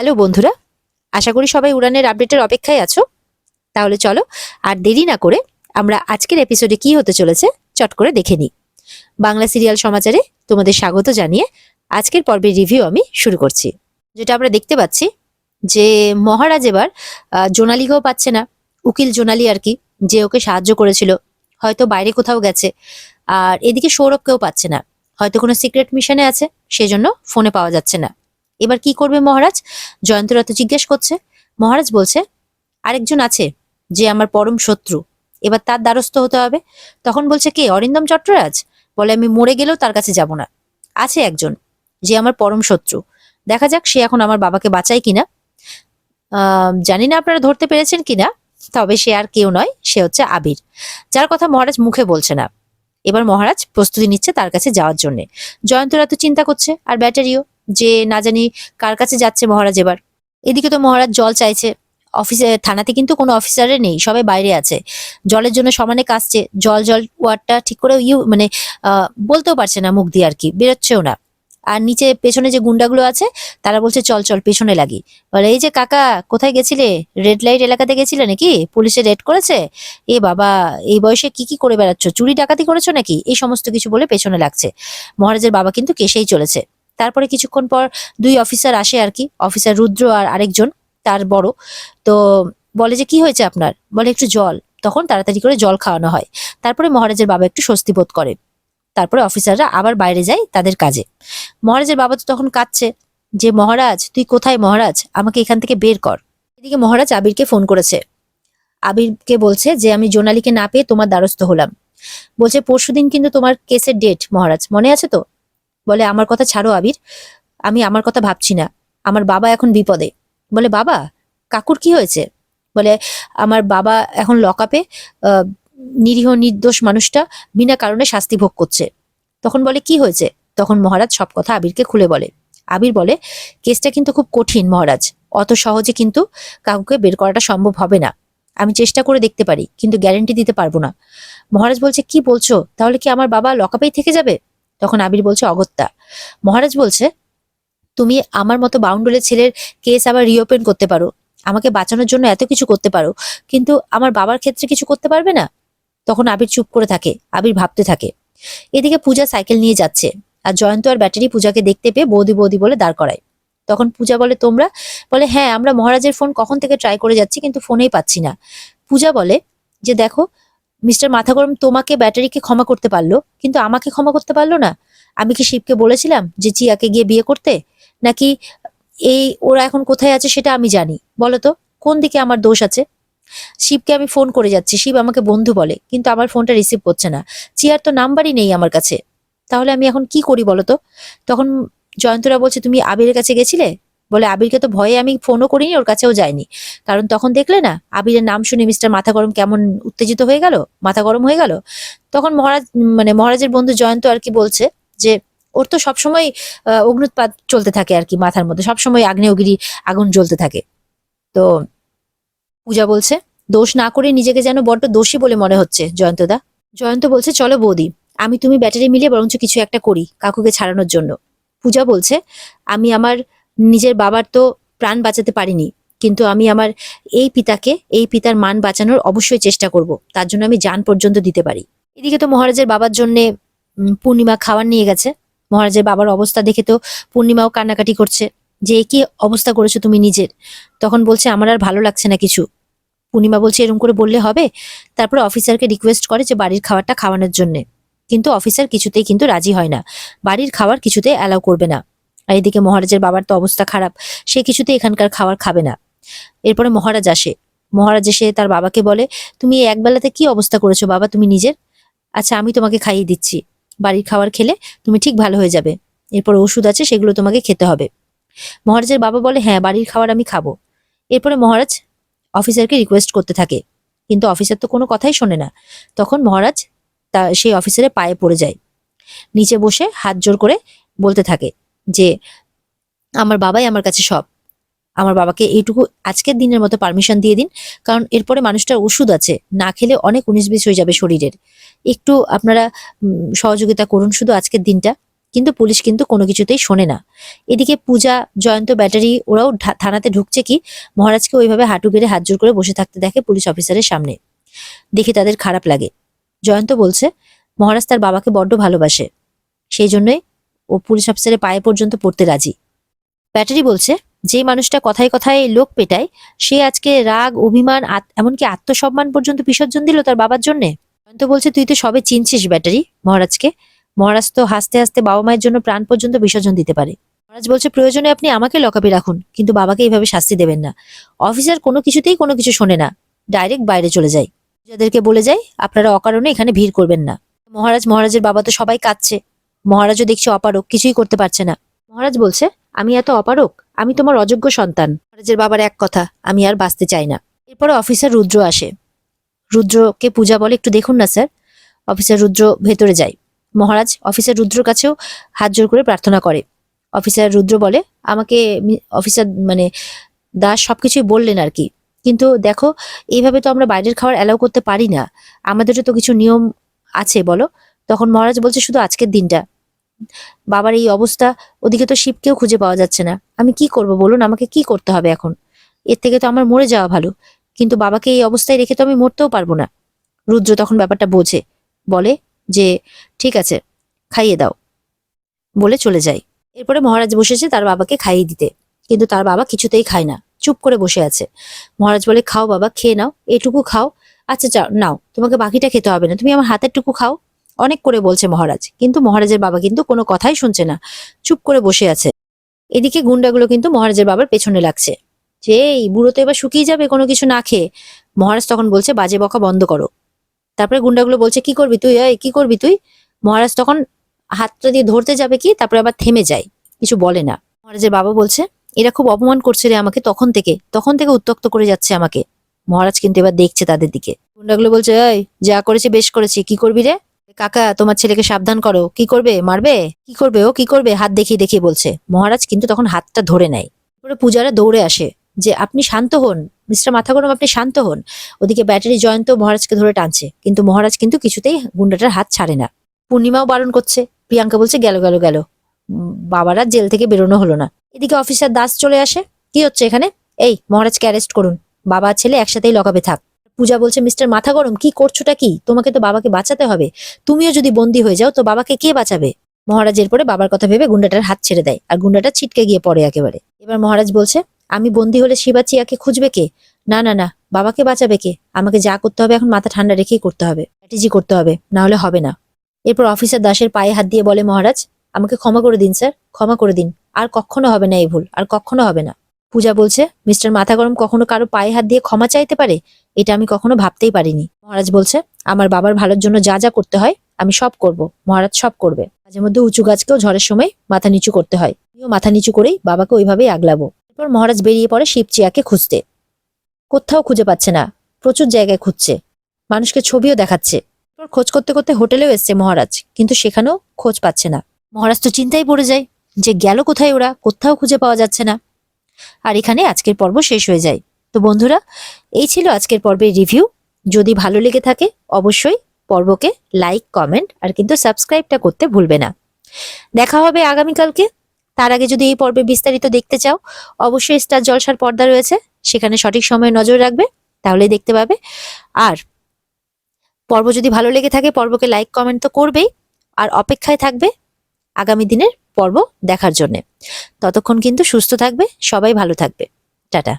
Hello বন্ধুরা, আশা করি সবাই উড়ানের আপডেটের অপেক্ষায় আছো। তাহলে চলো আর দেরি না করে আমরা আজকের এপিসোডে কি হতে চলেছে চট করে দেখে নিই। বাংলা সিরিয়াল সমাচারে তোমাদের স্বাগত জানিয়ে আজকের পর্বের রিভিউ আমি শুরু করছি। যেটা আমরা দেখতে পাচ্ছি যে মহারাজ এবার জোনালিকেও পাচ্ছে না, উকিল জোনালি আর কি, যে ওকে সাহায্য করেছিল, হয়তো বাইরে কোথাও গেছে। আর এদিকে সৌরভকেও পাচ্ছে না, হয়তো কোনো সিক্রেট মিশনে আছে, সেজন্য ফোনে পাওয়া যাচ্ছে না। এবার কি করবে মহারাজ? জয়ন্তরা তো জিজ্ঞেস করছে। মহারাজ বলছে আরেকজন আছে যে আমার পরম শত্রু, এবার তার দ্বারস্থ হতে হবে। তখন বলছে কে? অরিন্দম চট্টরাজ। বলে আমি মরে গেলেও তার কাছে যাব না। আছে একজন যে আমার পরম শত্রু, দেখা যাক সে এখন আমার বাবাকে বাঁচায় কিনা। জানি না আপনারা ধরতে পেরেছেন কিনা, তবে সে আর কেউ নয়, সে হচ্ছে আবির, যার কথা মহারাজ মুখে বলছে না। এবার মহারাজ প্রস্তুতি নিচ্ছে তার কাছে যাওয়ার জন্য। জয়ন্তরা তো চিন্তা করছে, আর ব্যাটারিও, যে না জানি কার কাছে যাচ্ছে মহারাজ এবার। এদিকে তো মহারাজ জল চাইছে। অফিসে, থানাতে কিন্তু কোনো অফিসারে নেই, সবাই বাইরে আছে, জলের জন্য সমানে কাঁদছে। জল জল ওয়ার্ডটা ঠিক করে বলতেও পারছে না মুখ দিয়ে আর কি, বেরোচ্ছেও না। আর নিচে পেছনে যে গুন্ডাগুলো আছে তারা বলছে চল চল পেছনে লাগি। বলে এই যে কাকা, কোথায় গেছিলে? রেড লাইট এলাকাতে গেছিলে নাকি? পুলিশে রেড করেছে? এ বাবা, এই বয়সে কি কি করে বেড়াচ্ছ? চুরি ডাকাতি করেছো নাকি? এই সমস্ত কিছু বলে পেছনে লাগছে। মহারাজের বাবা কিন্তু কেসেই চলেছে। তারপরে কিছুক্ষণ পর দুই অফিসার আসে আর কি, অফিসার রুদ্র আর আরেকজন তার বড়। তো বলে যে কি হয়েছে আপনার? বলে একটু জল। তখন তাড়াতাড়ি করে জল খাওয়ানো হয়। তারপরে মহারাজের বাবা একটু স্বস্তি বোধ করে। তারপরে অফিসাররা আবার বাইরে যায় তাদের কাজে। মহারাজের বাবা তো তখন কাঁদছে যে মহারাজ তুই কোথায়? মহারাজ আমাকে এখান থেকে বের কর। এদিকে মহারাজ আবিরকে ফোন করেছে। আবিরকে বলছে যে আমি জোনালিকে না পেয়ে তোমার দ্বারস্থ হলাম। বলছে পরশুদিন কিন্তু তোমার কেসের ডেট মহারাজ, মনে আছে তো? বলে আমার কথা ছাড়ো আবির, আমি আমার কথা ভাবছি না, আমার বাবা এখন বিপদে। বলে বাবা? কাকুর কি হয়েছে? বলে আমার বাবা এখন লকআপে, নিরীহ নির্দোষ মানুষটা বিনা কারণে শাস্তি ভোগ করছে। তখন বলে কি হয়েছে? তখন মহারাজ সব কথা আবিরকে খুলে বলে। আবির বলে কেসটা কিন্তু খুব কঠিন মহারাজ, অত সহজে কিন্তু কাকুকে বের করাটা সম্ভব হবে না। আমি চেষ্টা করে দেখতে পারি, কিন্তু গ্যারেন্টি দিতে পারবো না। মহারাজ বলছে কি বলছো? তাহলে কি আমার বাবা লকআপেই থেকে যাবে? তখন আবির বলছে অগত্যা। মহারাজ বলছে তুমি আমার মতো বাউন্ডুলের ছেলের কেস আবার রিওপেন করতে পারো, আমাকে বাঁচানোর জন্য এত কিছু করতে পারো, কিন্তু আমার বাবার ক্ষেত্রে কিছু করতে পারবে না? তখন আবির চুপ করে থাকে, আবির ভাবতে থাকে। এদিকে পূজা সাইকেল নিয়ে যাচ্ছে, আর জয়ন্ত আর ব্যাটারি পূজাকে দেখতে পেয়ে বৌদি বৌদি বলে দাঁড় করায়। তখন পূজা বলে তোমরা? বলে হ্যাঁ, আমরা মহারাজের ফোন কখন থেকে ট্রাই করে যাচ্ছি, কিন্তু ফোনেই পাচ্ছি না। পূজা বলে যে দেখো মিস্টার মাথা গরম তোমাকে ব্যাটারিকে ক্ষমা করতে পারলো, কিন্তু আমাকে ক্ষমা করতে পারলো না। আমি কি শিবকে বলেছিলাম যে চিয়াকে গিয়ে বিয়ে করতে? নাকি এই ওরা এখন কোথায় আছে সেটা আমি জানি? বলো তো কোন দিকে আমার দোষ আছে? শিবকে আমি ফোন করে যাচ্ছি, শিব আমাকে বন্ধু বলে, কিন্তু আমার ফোনটা রিসিভ করছে না। চিয়ার তো নাম্বারই নেই আমার কাছে, তাহলে আমি এখন কি করি বলো তো? তখন জয়ন্তরা বলছে তুমি আবিরের কাছে গেছিলে? বলে আবিরকে তো ভয়ে আমি ফোনও করিনি, ওর কাছেও যাইনি, কারণ তখন দেখলে না আবিরের নাম শুনে মিস্টার মাথা গরম কেমন উত্তেজিত হয়ে গেল, মাথা গরম হয়ে গেল। তখন মহারাজের বন্ধু জয়ন্ত আর কি বলছে যে ওর তো সবসময় অগ্নুৎপাত চলতে থাকে আর কি, মাথার মধ্যে সবসময় আগ্নেয়গিরি আগুন জ্বলতে থাকে। তো পূজা বলছে দোষ না করে নিজেকে যেন বড্ড দোষী বলে মনে হচ্ছে জয়ন্তদা। জয়ন্ত বলছে চলো বৌদি, আমি তুমি ব্যাটারি মিলিয়ে বরঞ্চ কিছু একটা করি কাকুকে ছাড়ানোর জন্য। পূজা বলছে আমি আমার নিজের বাবার তো প্রাণ বাঁচাতে পারিনি, কিন্তু আমি আমার এই পিতার মান বাঁচানোর অবশ্যই চেষ্টা করব, তার জন্য আমি জান পর্যন্ত দিতে পারি। এদিকে তো মহারাজের বাবার জন্য পূর্ণিমা খাবার নিয়ে গেছে। মহারাজের বাবার অবস্থা দেখে তো পূর্ণিমাও কান্নাকাটি করছে যে কি অবস্থা করেছো তুমি নিজের। তখন বলছে আমার আর ভালো লাগছে না কিছু। পূর্ণিমা বলছে এরকম করে বললে হবে? তারপর অফিসারকে রিকোয়েস্ট করে যে বাড়ির খাবারটা খাওয়ানোর জন্য, কিন্তু অফিসার কিছুতেই কিন্তু রাজি হয় না, বাড়ির খাবার কিছুতেই অ্যালাউ করবে না। আর এদিকে মহারাজের বাবার তো অবস্থা খারাপ, সে কিছুতেই এখানকার খাবার খাবে না। এরপরে মহারাজ আসে। মহারাজ এসে তার বাবাকে বলে তুমি এই একবেলাতে কি অবস্থা করেছো বাবা তুমি নিজের? আচ্ছা আমি তোমাকে খাইয়ে দিচ্ছি, বাড়ির খাবার খেলে তুমি ঠিক ভালো হয়ে যাবে। এরপর ওষুধ আছে, সেগুলো তোমাকে খেতে হবে। মহারাজের বাবা বলে হ্যাঁ, বাড়ির খাবার আমি খাবো। এরপরে মহারাজ অফিসারকে রিকোয়েস্ট করতে থাকে, কিন্তু অফিসার তো কোনো কথাই শোনে না। তখন মহারাজ সেই অফিসারের পায়ে পড়ে যায়, নিচে বসে হাত জোর করে বলতে থাকে যে আমার বাবাই আমার কাছে সব, আমার বাবাকে এইটুকু আজকের দিনের মতো পারমিশন দিয়ে দিন, কারণ এরপরে মানুষটার ওষুধ আছে, না খেলে অনেক 19-20 হয়ে যাবে শরীরের। একটু আপনারা সহযোগিতা করুন শুধু আজকের দিনটা। কিন্তু পুলিশ কিন্তু কোনো কিছুতেই শোনে না। এদিকে পূজা, জয়ন্ত, ব্যাটারি ওরাও থানাতে ঢুকছে কি মহারাজকে ওইভাবে হাঁটু গেড়ে হাত জোড় করে বসে থাকতে দেখে পুলিশ অফিসারের সামনে। দেখে তাদের খারাপ লাগে। জয়ন্ত বলছে মহারাজ তার বাবাকে বড্ড ভালোবাসে, সেই জন্যই ও পুলিশ অফিসারের পায়ে পর্যন্ত পড়তে রাজি। ব্যাটারি বলছে যে মানুষটা কথায় কথায় লোক পেটায় সে আজকে রাগ, অভিমান, এমনকি আত্মসম্মান পর্যন্ত বিসর্জন দিল তার বাবার জন্যে। জয়ন্ত বলছে তুই তো সবে চিনছিস ব্যাটারি মহারাজকে, মহারাজ তো হাসতে হাসতে বাবা মায়ের জন্য প্রাণ পর্যন্ত বিসর্জন দিতে পারে। মহারাজ বলছে প্রয়োজনে আপনি আমাকে লকআপে রাখুন, কিন্তু বাবাকে এইভাবে শাস্তি দেবেন না। অফিসার কোনো কিছুতেই কোনো কিছু শোনে না, ডাইরেক্ট বাইরে চলে যায়। যাদেরকে বলে যায় আপনারা অকারণে এখানে ভিড় করবেন না। মহারাজের বাবা তো সবাই কাঁদছে, মহারাজও দেখছি অপারক, কিছুই করতে পারছে না। মহারাজ বলছে আমি এত অপারক, আমি তোমার অযোগ্য সন্তান। মহারাজের বাবার এক কথা, আমি আর বাঁচতে চাই না। এরপরে অফিসার রুদ্র আসে। রুদ্রকে পূজা বলে একটু দেখুন না স্যার। অফিসার রুদ্র ভেতরে যায়। মহারাজ অফিসার রুদ্রর কাছেও হাত জোড় করে প্রার্থনা করে। অফিসার রুদ্র বলে আমাকে অফিসার দাস সবকিছুই বললেন আর কি, কিন্তু দেখো এইভাবে তো আমরা বাইরের খাবার অ্যালাউ করতে পারি না, আমাদেরও তো কিছু নিয়ম আছে বলো। তখন মহারাজ বলছে শুধু আজকের দিনটা, বাবার এই অবস্থা, ওদিকে তো শিবকেও খুঁজে পাওয়া যাচ্ছে না, আমি কি করব বলুন, আমাকে কি করতে হবে এখন? এর থেকে তো আমার মরে যাওয়া ভালো, কিন্তু বাবাকে এই অবস্থায় রেখে তো আমি মরতেও পারবো না। রুদ্র তখন ব্যাপারটা বোঝে, বলে যে ঠিক আছে খাইয়ে দাও, বলে চলে যায়। এরপরে মহারাজ বসেছে তার বাবাকে খাইয়ে দিতে, কিন্তু তার বাবা কিছুতেই খায় না, চুপ করে বসে আছে। মহারাজ বলে খাও বাবা, খেয়ে নাও, এটুকু খাও। আচ্ছা যাও নাও, তোমাকে বাকিটা খেতে হবে না, তুমি আমার হাতের টুকু খাও, অনেক করে বলছে মহারাজ। কিন্তু মহারাজের বাবা কিন্তু কোনো কথাই শুনছে না, চুপ করে বসে আছে। এদিকে গুন্ডাগুলো কিন্তু মহারাজের বাবার পেছনে লাগছে যে এই বুড়ো তো এবার শুকিয়ে যাবে কোনো কিছু না খেয়ে। মহারাজ তখন বলছে বাজে বকা বন্ধ করো। তারপরে গুন্ডাগুলো বলছে কি করবি তুই, এই কি করবি তুই? মহারাজ তখন হাতটা দিয়ে ধরতে যাবে কি, তারপরে আবার থেমে যায়, কিছু বলে না। মহারাজের বাবা বলছে এরা খুব অপমান করছে রে আমাকে, তখন থেকে উত্ত্যক্ত করে যাচ্ছে আমাকে। মহারাজ কিন্তু এবার দেখছে তাদের দিকে। গুন্ডাগুলো বলছে এই যা করেছে বেশ করেছে, কি করবি রে? কাকা তোমার ছেলেকে সাবধান করো, কি করবে, মারবে? কি করবে ও, কি করবে? হাত দেখিয়ে দেখিয়ে বলছে। মহারাজ কিন্তু তখন হাতটা ধরে নেয়। তারপরে পূজারা দৌড়ে আসে যে আপনি শান্ত হন মিস্টার মাথা গরম, আপনি শান্ত হন। ওদিকে ব্যাটারি জয়ন্ত মহারাজকে ধরে টানছে, কিন্তু মহারাজ কিন্তু কিছুতেই গুন্ডাটার হাত ছাড়ে না। পূর্ণিমাও বারণ করছে, প্রিয়াঙ্কা বলছে গেল গেল গেল, বাবারা জেল থেকে বেরোনো হলো না। এদিকে অফিসার দাস চলে আসে, কি হচ্ছে এখানে? এই মহারাজকে অ্যারেস্ট করুন, বাবা ছেলে একসাথেই লকআপে থাক। পূজা বলছে মিস্টার মাথা গরম কি করছোটা কি, তোমাকে তো বাবাকে বাঁচাতে হবে, তুমিও যদি বন্দী হয়ে যাও তো বাবাকে কে বাঁচাবে? মহারাজ এরপরে বাবার কথা ভেবে গুন্ডাটার হাত ছেড়ে দেয়, আর গুন্ডাটা ছিটকে গিয়ে পড়ে একেবারে। এবার মহারাজ বলছে আমি বন্দী হলে শিবাচিয়াকে খুঁজবে কে? না না না, বাবাকে বাঁচাবে কে? আমাকে যা করতে হবে এখন মাথা ঠান্ডা রেখেই করতে হবে, স্ট্র্যাটেজি করতে হবে, না হলে হবে না। এরপর অফিসার দাসের পায়ে হাত দিয়ে বলে মহারাজ আমাকে ক্ষমা করে দিন স্যার, ক্ষমা করে দিন, আর কখনো হবে না এই ভুল, আর কখনো হবে না। পূজা বলছে মিস্টার মাথা গরম কখনো কারো পায়ে হাত দিয়ে ক্ষমা চাইতে পারে? এটা আমি কখনো ভাবতেই পারিনি। মহারাজ বলছে আমার বাবার ভালোর জন্য যা যা করতে হয় আমি সব করব, মহারাজ সব করবে। মাঝে মধ্যে উঁচু গাছকেও ঝড়ের সময় মাথা নিচু করতে হয়, আমিও মাথা নিচু করেই বাবাকে ওইভাবেই আগলাবো। এরপর মহারাজ বেরিয়ে পড়ে শিবচিয়াকে খুঁজতে। কোথাও খুঁজে পাচ্ছে না, প্রচুর জায়গায় খুঁজছে, মানুষকে ছবিও দেখাচ্ছে। এরপর খোঁজ করতে করতে হোটেলেও এসছে মহারাজ, কিন্তু সেখানেও খোঁজ পাচ্ছে না। মহারাজ তো চিন্তায় পড়ে যায় যে গেল কোথায় ওরা, কোথাও খুঁজে পাওয়া যাচ্ছে না। আর এখানে আজকের পর্ব শেষ হয়ে যায়। তো বন্ধুরা, এই ছিল আজকের পর্বের রিভিউ। যদি ভালো লেগে থাকে অবশ্যই পর্বকে লাইক, কমেন্ট আর কিন্তু সাবস্ক্রাইবটা করতে ভুলবে না। দেখা হবে আগামীকালকে। তার আগে যদি এই পর্বে বিস্তারিত দেখতে চাও অবশ্যই স্টার জলসার পর্দা রয়েছে, সেখানে সঠিক সময়ে নজর রাখবে, তাহলেই দেখতে পাবে। আর পর্ব যদি ভালো লেগে থাকে পর্বকে লাইক, কমেন্ট তো করবেই, আর অপেক্ষায় থাকবে আগামী দিনের পর্ব দেখার জন্য। ততক্ষণ কিন্তু সুস্থ থাকবে, সবাই ভালো থাকবে। টাটা।